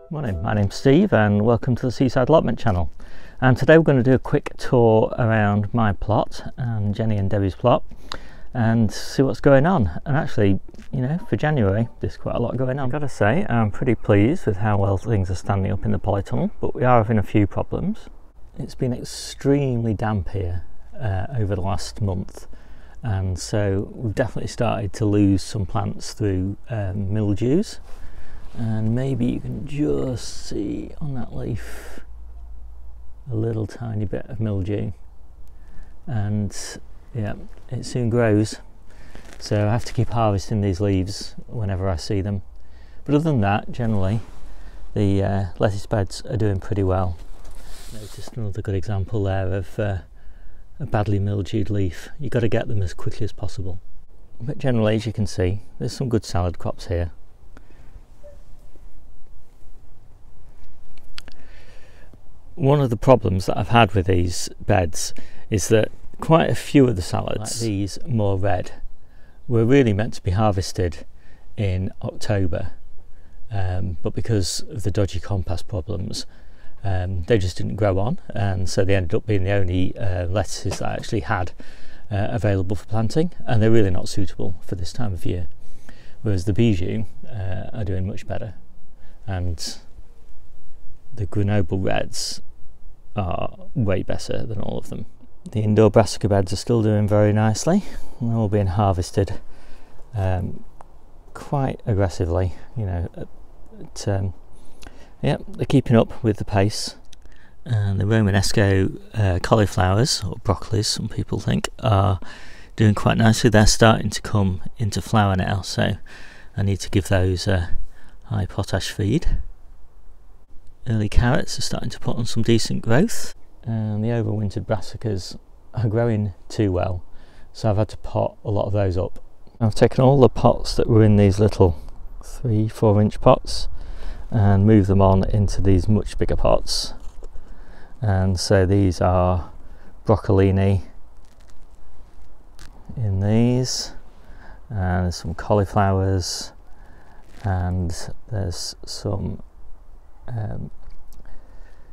Morning, my name's Steve and welcome to the Seaside Allotment channel. And today we're going to do a quick tour around my plot and Jenny and Debbie's plot and see what's going on. And actually, you know, for January there's quite a lot going on. I've got to say I'm pretty pleased with how well things are standing up in the polytunnel, but we are having a few problems. It's been extremely damp here over the last month, and so we've definitely started to lose some plants through mildews. And maybe you can just see on that leaf a little tiny bit of mildew, and yeah, it soon grows, so I have to keep harvesting these leaves whenever I see them. But other than that, generally the lettuce beds are doing pretty well. Noticed another good example there of a badly mildewed leaf. You've got to get them as quickly as possible. But generally, as you can see, there's some good salad crops here. One of the problems that I've had with these beds is that quite a few of the salads, like these more red, were really meant to be harvested in October, but because of the dodgy compass problems, they just didn't grow on, and so they ended up being the only lettuces that I actually had available for planting, and they're really not suitable for this time of year. Whereas the bijou are doing much better, and the Grenoble reds are way better than all of them. The indoor Brassica beds are still doing very nicely, and they're all being harvested quite aggressively, you know. Yeah, they're keeping up with the pace. And the Romanesco cauliflowers, or broccolis some people think, are doing quite nicely. They're starting to come into flower now, so I need to give those a high potash feed. Early carrots are starting to put on some decent growth, and the overwintered brassicas are growing too well, so I've had to pot a lot of those up. I've taken all the pots that were in these little 3-4 inch pots and moved them on into these much bigger pots, and so these are broccolini in these, and there's some cauliflowers, and there's some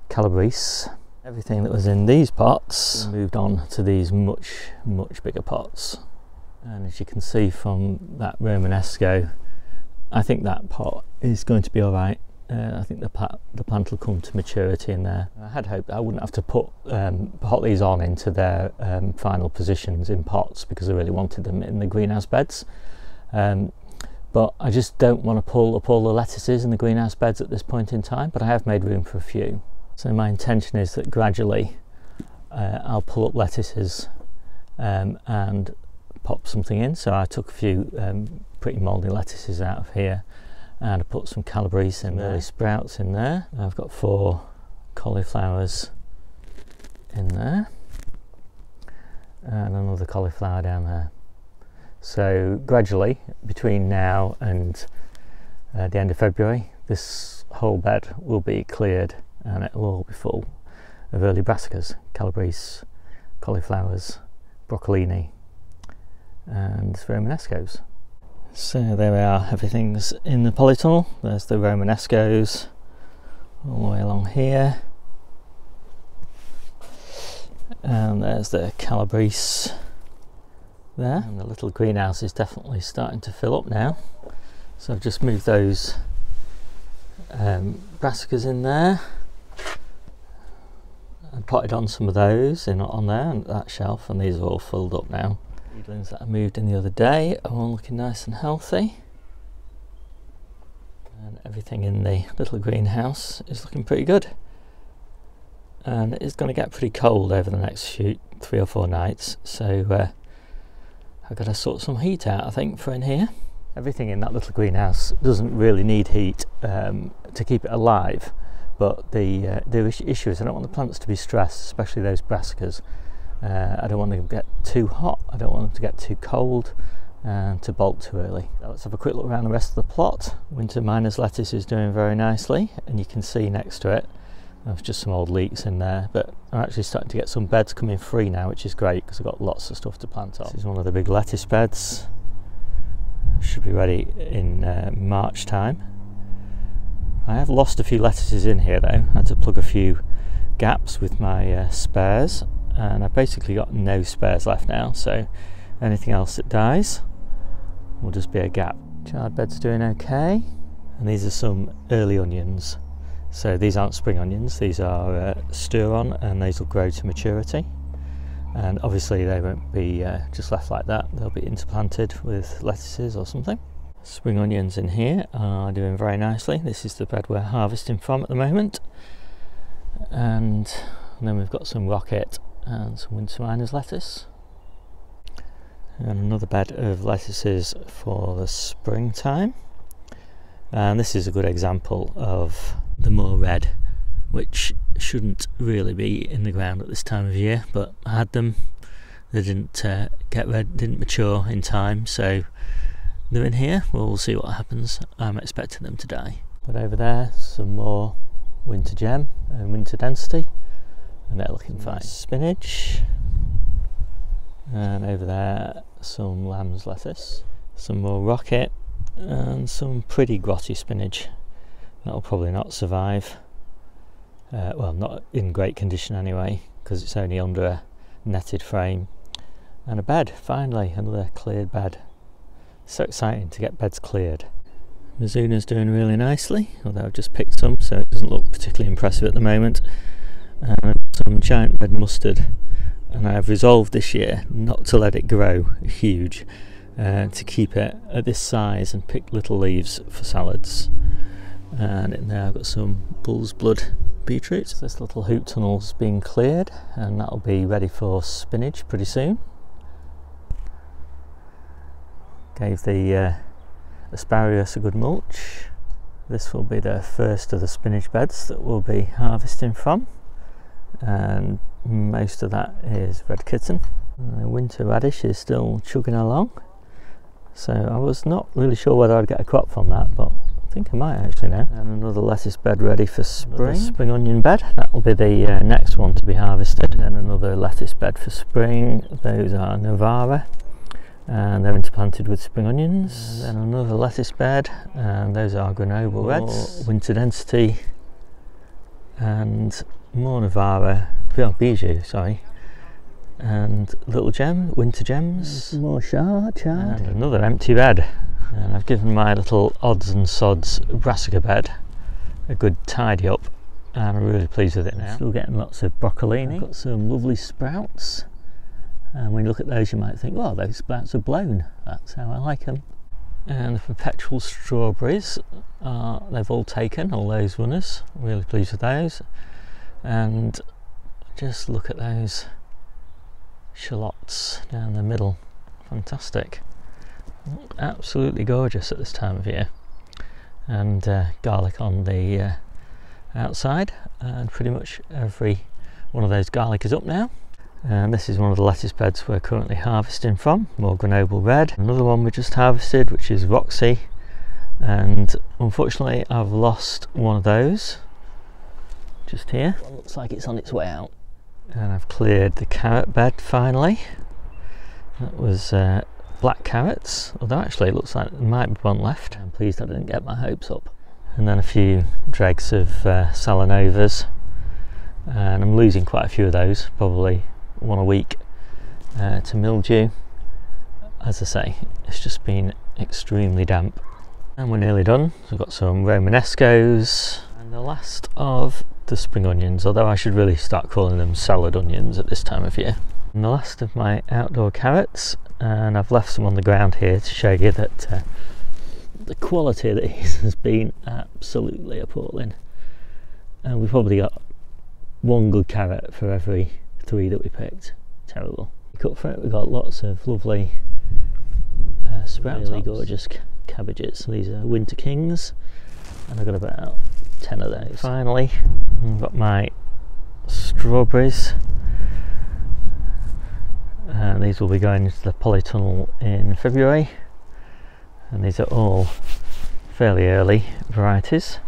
calabrese. Everything that was in these pots moved on to these much bigger pots, and as you can see from that Romanesco, I think that pot is going to be alright. I think the plant will come to maturity in there. I had hoped I wouldn't have to pot these on into their final positions in pots, because I really wanted them in the greenhouse beds. But I just don't want to pull up all the lettuces in the greenhouse beds at this point in time, but I have made room for a few. So my intention is that gradually I'll pull up lettuces and pop something in. So I took a few pretty mouldy lettuces out of here, and I put some calabrese and early sprouts in there. I've got 4 cauliflowers in there, and another cauliflower down there. So gradually, between now and the end of February, this whole bed will be cleared, and it will all be full of early brassicas, calabrese, cauliflowers, broccolini and Romanescos. So there we are, everything's in the polytunnel. There's the Romanescos all the way along here, and there's the calabrese there, and the little greenhouse is definitely starting to fill up now. So I've just moved those brassicas in there and potted on some of those on there and that shelf, and these are all filled up now. Seedlings that I moved in the other day are all looking nice and healthy, and everything in the little greenhouse is looking pretty good. And it's going to get pretty cold over the next 3 or 4 nights, so I've got to sort some heat out, I think, for in here. Everything in that little greenhouse doesn't really need heat to keep it alive, but the issue is I don't want the plants to be stressed, especially those brassicas. I don't want them to get too hot, I don't want them to get too cold and to bolt too early. Now let's have a quick look around the rest of the plot. Winter Miner's lettuce is doing very nicely, and you can see next to it there's just some old leeks in there, but I'm actually starting to get some beds coming free now, which is great because I've got lots of stuff to plant on. This is one of the big lettuce beds. Should be ready in March time. I have lost a few lettuces in here though. I had to plug a few gaps with my spares, and I've basically got no spares left now, so anything else that dies will just be a gap. Chard bed's doing okay, and these are some early onions. So these aren't spring onions, these are stir on, and these will grow to maturity. And obviously they won't be just left like that, they'll be interplanted with lettuces or something. Spring onions in here are doing very nicely. This is the bed we're harvesting from at the moment. And then we've got some rocket and some winter miner's lettuce. And another bed of lettuces for the springtime. And this is a good example of the more red, which shouldn't really be in the ground at this time of year, but I had them. They didn't get red, didn't mature in time, so they're in here. We'll see what happens. I'm expecting them to die. But over there, some more winter gem and winter density, and they're looking fine. Spinach, and over there some lamb's lettuce, some more rocket, and some pretty grotty spinach. That'll probably not survive. Well, not in great condition anyway, because it's only under a netted frame. And a bed, finally, another cleared bed. So exciting to get beds cleared. Mizuna's doing really nicely, although I've just picked some, so it doesn't look particularly impressive at the moment. And I've got some giant red mustard, and I've resolved this year not to let it grow huge, to keep it at this size and pick little leaves for salads. And in there I've got some bull's blood beetroot. So this little hoop tunnel's been cleared, and that'll be ready for spinach pretty soon. Gave the asparagus a good mulch. This will be the first of the spinach beds that we'll be harvesting from, and most of that is red kitten. Winter radish is still chugging along, so I was not really sure whether I'd get a crop from that, but I think I might actually now. And another lettuce bed ready for spring. Spring onion bed, that will be the next one to be harvested. And another lettuce bed for spring. Those are Novara, and they're interplanted with spring onions. And then another lettuce bed, and those are Grenoble reds. Winter density, and more Novara, bijou, sorry. And little gem, winter gems. Some more chard. And another empty bed. And I've given my little odds and sods Brassica bed a good tidy up, and I'm really pleased with it now. Still getting lots of broccolini. I've got some lovely sprouts, and when you look at those you might think, oh, those sprouts are blown. That's how I like them. And the perpetual strawberries, they've all taken, all those runners. Really pleased with those. And just look at those shallots down the middle. Fantastic. Absolutely gorgeous at this time of year. And garlic on the outside, and pretty much every one of those garlic is up now. And this is one of the lettuce beds we're currently harvesting from, more Grenoble red. Another one we just harvested, which is Roxy, and unfortunately I've lost one of those just here. Well, looks like it's on its way out. And I've cleared the carrot bed finally. That was black carrots, although actually it looks like there might be one left. I'm pleased I didn't get my hopes up. And then a few dregs of salanovas, and I'm losing quite a few of those, probably one a week, to mildew. As I say, it's just been extremely damp. And we're nearly done. So we've got some Romanescos, and the last of the spring onions, although I should really start calling them salad onions at this time of year. And the last of my outdoor carrots, and I've left some on the ground here to show you that the quality of these has been absolutely appalling. And we've probably got one good carrot for every 3 that we picked. Terrible. Cut for it, we've got lots of lovely sprouts, really gorgeous cabbages. These are Winter Kings, and I've got about 10 of those. Finally, I've got my strawberries. These will be going into the polytunnel in February, and these are all fairly early varieties,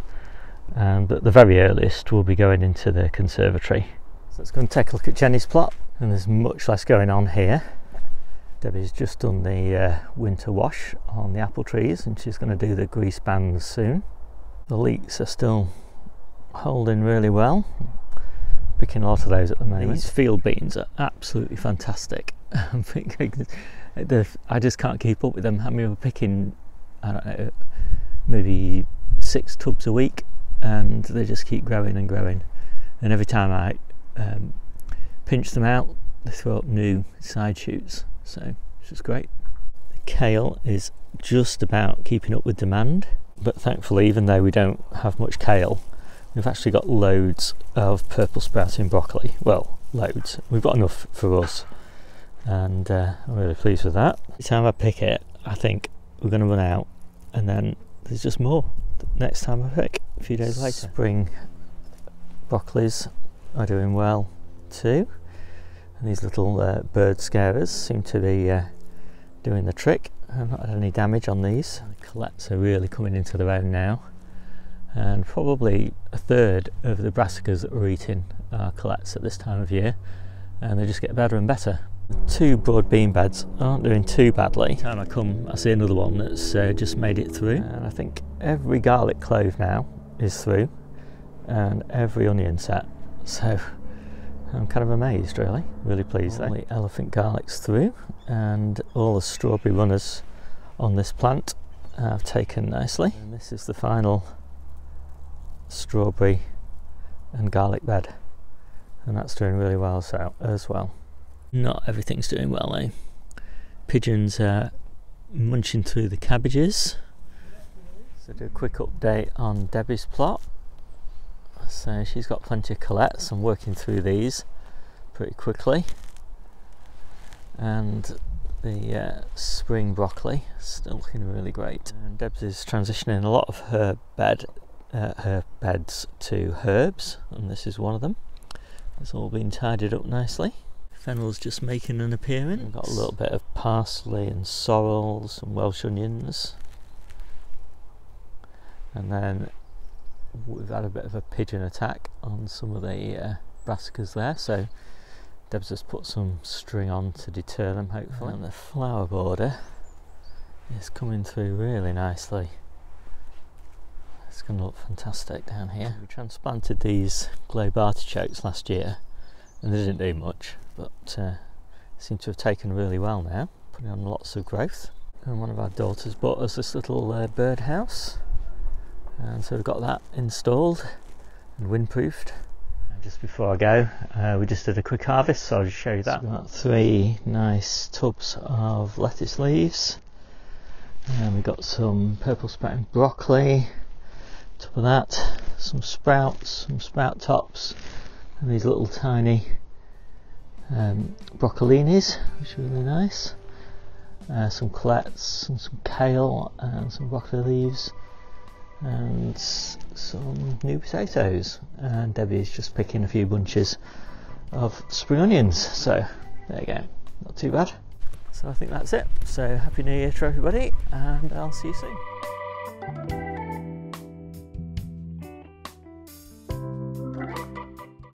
but the very earliest will be going into the conservatory. So let's go and take a look at Jennie's plot, and there's much less going on here. Debbie's just done the winter wash on the apple trees, and she's going to do the grease bands soon. The leeks are still holding really well. Picking a lot of those at the moment. These field beans are absolutely fantastic. I'm thinking I just can't keep up with them. I mean, we're picking, I don't know, maybe 6 tubs a week, and they just keep growing and growing. And every time I pinch them out, they throw up new side shoots, so it's just great. The kale is just about keeping up with demand, but thankfully, even though we don't have much kale, we've actually got loads of purple sprouting broccoli. Well, loads. We've got enough for us, and I'm really pleased with that. Every time I pick it, I think we're going to run out, and then there's just more next time I pick, a few days later. Spring broccolis are doing well too, and these little bird scarers seem to be doing the trick. I've not had any damage on these. The colettes are really coming into their own now, and probably a third of the brassicas that we're eating are colettes at this time of year, and they just get better and better. The 2 broad bean beds aren't doing too badly. Every time I come, I see another one that's just made it through, and I think every garlic clove now is through, and every onion set, so I'm kind of amazed, really pleased. All the elephant garlic's through, and all the strawberry runners on this plant have taken nicely, and this is the final strawberry and garlic bed, and that's doing really well so as well. Not everything's doing well, eh? Pigeons are munching through the cabbages. So do a quick update on Debbie's plot. So she's got plenty of colettes. I'm working through these pretty quickly, and the spring broccoli is still looking really great. And Deb's is transitioning a lot of her beds to herbs, and this is one of them. It's all been tidied up nicely. Fennel's just making an appearance. We've got a little bit of parsley and sorrel, some Welsh onions, and then we've had a bit of a pigeon attack on some of the brassicas there, so Deb's just put some string on to deter them, hopefully. And the flower border is coming through really nicely. It's going to look fantastic down here. We transplanted these globe artichokes last year, and they didn't do much, but seem to have taken really well now, putting on lots of growth. And one of our daughters bought us this little bird house, and so we've got that installed and windproofed. And just before I go, we just did a quick harvest, so I'll just show you that. So we've got 3 nice tubs of lettuce leaves, and we've got some purple sprouting broccoli, top of that some sprouts, some sprout tops, and these little tiny broccolinis, which are really nice. Some colettes and some kale and some broccoli leaves, and some new potatoes. And Debbie's just picking a few bunches of spring onions, so there you go, not too bad. So I think that's it. So happy new year to everybody, and I'll see you soon.